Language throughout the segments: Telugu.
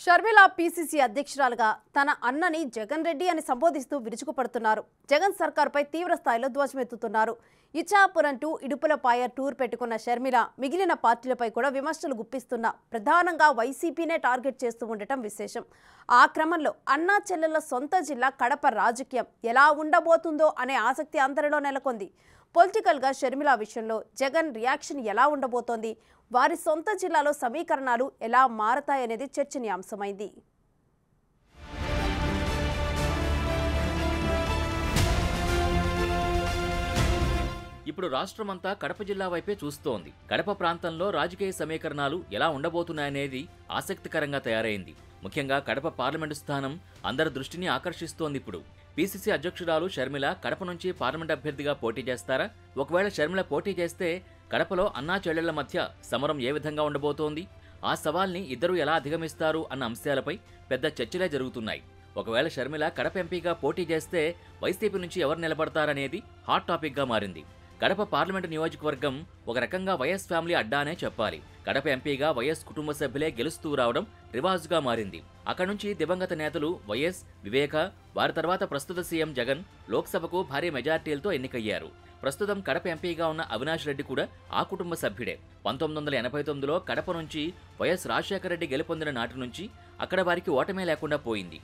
షర్మిల పీసీసీ అధ్యక్షురాలుగా తన అన్నని జగన్ రెడ్డి అని సంబోధిస్తూ విరుచుకుపడుతున్నారు. జగన్ సర్కార్పై తీవ్ర స్థాయిలో ధ్వజమెత్తుతున్నారు. ఇచ్చాపురం టు ఇడుపులపాయ టూర్ పెట్టుకున్న షర్మిల మిగిలిన పార్టీలపై కూడా విమర్శలు గుప్పిస్తున్నా ప్రధానంగా వైసీపీనే టార్గెట్ చేస్తూ ఉండటం విశేషం. ఆ క్రమంలో అన్నా చెల్లెల సొంత జిల్లా కడప రాజకీయం ఎలా ఉండబోతుందో అనే ఆసక్తి అందరిలో నెలకొంది. పొలిటికల్గా షర్మిల విషయంలో జగన్ రియాక్షన్ ఎలా ఉండబోతోంది, వారి సొంత జిల్లాలో సమీకరణాలు ఎలా మారతాయనేది చర్చనీయాంశమైంది. ఇప్పుడు రాష్ట్రమంతా కడప జిల్లా వైపే చూస్తోంది. కడప ప్రాంతంలో రాజకీయ సమీకరణాలు ఎలా ఉండబోతున్నాయనేది ఆసక్తికరంగా తయారైంది. ముఖ్యంగా కడప పార్లమెంటు స్థానం అందరి దృష్టిని ఆకర్షిస్తోంది. ఇప్పుడు పీసీసీ అధ్యక్షురాలు షర్మిల కడప నుంచి పార్లమెంట్ అభ్యర్థిగా పోటీ చేస్తారా? ఒకవేళ షర్మిల పోటీ చేస్తే కడపలో అన్నా చెల్లెళ్ల మధ్య సమరం ఏ విధంగా ఉండబోతోంది? ఆ సవాల్ని ఇద్దరు ఎలా అధిగమిస్తారు అన్న అంశాలపై పెద్ద చర్చలే జరుగుతున్నాయి. ఒకవేళ షర్మిల కడప ఎంపీగా పోటీ చేస్తే వైసీపీ నుంచి ఎవరు నిలబడతారనేది హాట్ టాపిక్గా మారింది. కడప పార్లమెంటు నియోజకవర్గం ఒక రకంగా వైఎస్ ఫ్యామిలీ అడ్డానే చెప్పాలి. కడప ఎంపీగా వైఎస్ కుటుంబ సభ్యులే గెలుస్తూ రావడం రివాజుగా మారింది. అక్కడి నుంచి దివంగత నేతలు వైఎస్, వివేక, వారి తర్వాత ప్రస్తుత సీఎం జగన్ లోక్సభకు భారీ మెజార్టీలతో ఎన్నికయ్యారు. ప్రస్తుతం కడప ఎంపీగా ఉన్న అవినాష్ రెడ్డి కూడా ఆ కుటుంబ సభ్యుడే. 1989లో కడప నుంచి వైఎస్ రాజశేఖర రెడ్డి గెలుపొందిన నాటి నుంచి అక్కడ వారికి ఓటమే లేకుండా పోయింది.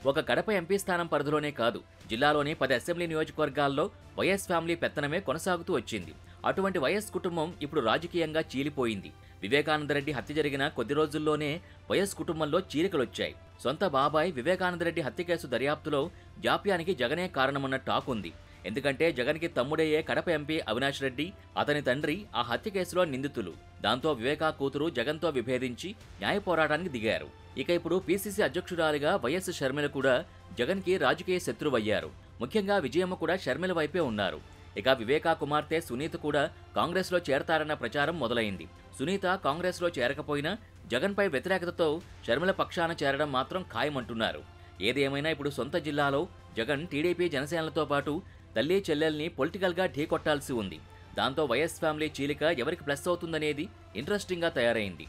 ఒక కడప ఎంపీ స్థానం పరిధిలోనే కాదు, జిల్లాలోని 10 అసెంబ్లీ నియోజకవర్గాల్లో వైఎస్ ఫ్యామిలీ పెత్తనమే కొనసాగుతూ వచ్చింది. అటువంటి వైఎస్ కుటుంబం ఇప్పుడు రాజకీయంగా చీలిపోయింది. వివేకానందరెడ్డి హత్య జరిగిన కొద్ది రోజుల్లోనే వైఎస్ కుటుంబంలో చీలికలొచ్చాయి. సొంత బాబాయ్ వివేకానందరెడ్డి హత్య కేసు దర్యాప్తులో జాప్యానికి జగనే కారణమన్న టాక్ ఉంది. ఎందుకంటే జగన్కి తమ్ముడయ్యే కడప ఎంపీ అవినాష్ రెడ్డి, అతని తండ్రి ఆ హత్య కేసులో నిందితులు. దాంతో వివేకా కూతురు జగన్తో విభేదించి న్యాయ పోరాటానికి దిగారు. ఇక ఇప్పుడు పీసీసీ అధ్యక్షురాలిగా వైఎస్ షర్మిల కూడా జగన్కి రాజకీయ శత్రువయ్యారు. ముఖ్యంగా విజయమ్మ కూడా షర్మిల వైపే ఉన్నారు. ఇక వివేకా కుమార్తె సునీత కూడా కాంగ్రెస్లో చేరతారన్న ప్రచారం మొదలైంది. సునీత కాంగ్రెస్లో చేరకపోయినా జగన్పై వ్యతిరేకతతో షర్మిల పక్షాన చేరడం మాత్రం ఖాయమంటున్నారు. ఏది ఏమైనా ఇప్పుడు సొంత జిల్లాలో జగన్ టీడీపీ, జనసేనలతో పాటు తల్లి చెల్లెల్ని పొలిటికల్గా ఢీకొట్టాల్సి ఉంది. దాంతో వైఎస్ ఫ్యామిలీ చీలిక ఎవరికి ప్లస్ అవుతుందనేది ఇంట్రెస్టింగ్గా తయారైంది.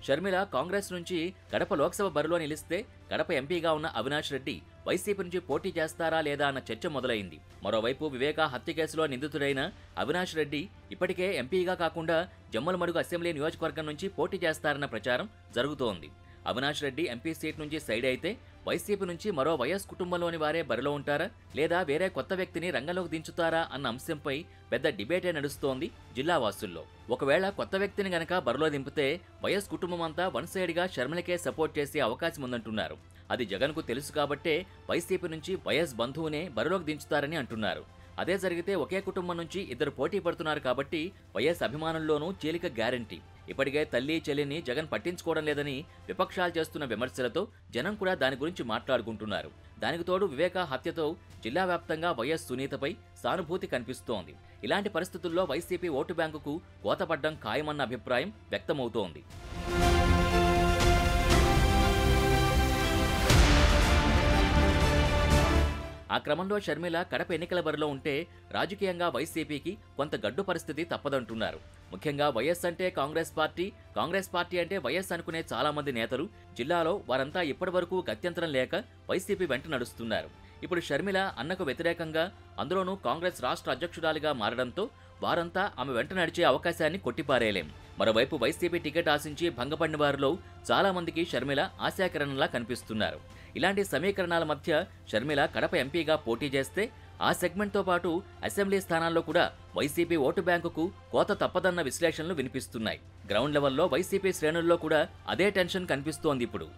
షర్మిల కాంగ్రెస్ నుంచి కడప లోక్సభ బరిలో నిలిస్తే కడప ఎంపీగా ఉన్న అవినాష్ రెడ్డి వైసీపీ నుంచి పోటీ చేస్తారా లేదా అన్న చర్చ మొదలైంది. మరోవైపు వివేకా హత్య కేసులో నిందితుడైన అవినాష్ రెడ్డి ఇప్పటికే ఎంపీగా కాకుండా జమ్మలమడుగు అసెంబ్లీ నియోజకవర్గం నుంచి పోటీ చేస్తారన్న ప్రచారం జరుగుతోంది. అవినాష్ రెడ్డి ఎంపీ సీట్ నుంచి సైడ్ అయితే వైసీపీ నుంచి మరో వైఎస్ కుటుంబంలోని వారే బరిలో ఉంటారా లేదా వేరే కొత్త వ్యక్తిని రంగంలోకి దించుతారా అన్న అంశంపై పెద్ద డిబేటే నడుస్తోంది జిల్లా వాసుల్లో. ఒకవేళ కొత్త వ్యక్తిని గనక బరిలో దింపితే వైఎస్ కుటుంబం అంతా వన్ సైడ్గా షర్మిలకే సపోర్ట్ చేసే అవకాశం ఉందంటున్నారు. అది జగన్కు తెలుసు కాబట్టే వైసీపీ నుంచి వైఎస్ బంధువునే బరిలోకి దించుతారని అంటున్నారు. అదే జరిగితే ఒకే కుటుంబం నుంచి ఇద్దరు పోటీ పడుతున్నారు కాబట్టి వైఎస్ అభిమానుల్లోనూ చీలిక గ్యారంటీ. ఇప్పటికే తల్లి చెల్లిని జగన్ పట్టించుకోవడం లేదని విపక్షాలు చేస్తున్న విమర్శలతో జనం కూడా దాని గురించి మాట్లాడుకుంటున్నారు. దానికి తోడు వివేకా హత్యతో జిల్లా వ్యాప్తంగా వైఎస్ సునీతపై సానుభూతి కనిపిస్తోంది. ఇలాంటి పరిస్థితుల్లో వైసీపీ ఓటు బ్యాంకుకు కోతపడ్డం ఖాయమన్న అభిప్రాయం వ్యక్తమవుతోంది. ఆ క్రమంలో షర్మిల కడప ఎన్నికల బరిలో ఉంటే రాజకీయంగా వైసీపీకి కొంత గడ్డు పరిస్థితి తప్పదంటున్నారు. ముఖ్యంగా వైఎస్ అంటే కాంగ్రెస్ పార్టీ, కాంగ్రెస్ పార్టీ అంటే వైఎస్ అనుకునే చాలా మంది నేతలు జిల్లాలో వారంతా ఇప్పటివరకు గత్యంతరం లేక వైసీపీ వెంట నడుస్తున్నారు. ఇప్పుడు షర్మిల అన్నకు వ్యతిరేకంగా, అందులోనూ కాంగ్రెస్ రాష్ట్ర అధ్యక్షురాలిగా మారడంతో వారంతా ఆమె వెంట నడిచే అవకాశాన్ని కొట్టిపారేయలేం. మరోవైపు వైసీపీ టికెట్ ఆశించి భంగపడిన వారిలో చాలా మందికి షర్మిల ఆశాకిరణంలా కనిపిస్తున్నారు. ఇలాంటి సమీకరణాల మధ్య షర్మిల కడప ఎంపీగా పోటీ చేస్తే ఆ సెగ్మెంట్తో పాటు అసెంబ్లీ స్థానాల్లో కూడా వైసీపీ ఓటు బ్యాంకుకు కోత తప్పదన్న విశ్లేషణలు వినిపిస్తున్నాయి. గ్రౌండ్ లెవెల్లో వైసీపీ శ్రేణుల్లో కూడా అదే టెన్షన్ కనిపిస్తోంది ఇప్పుడు.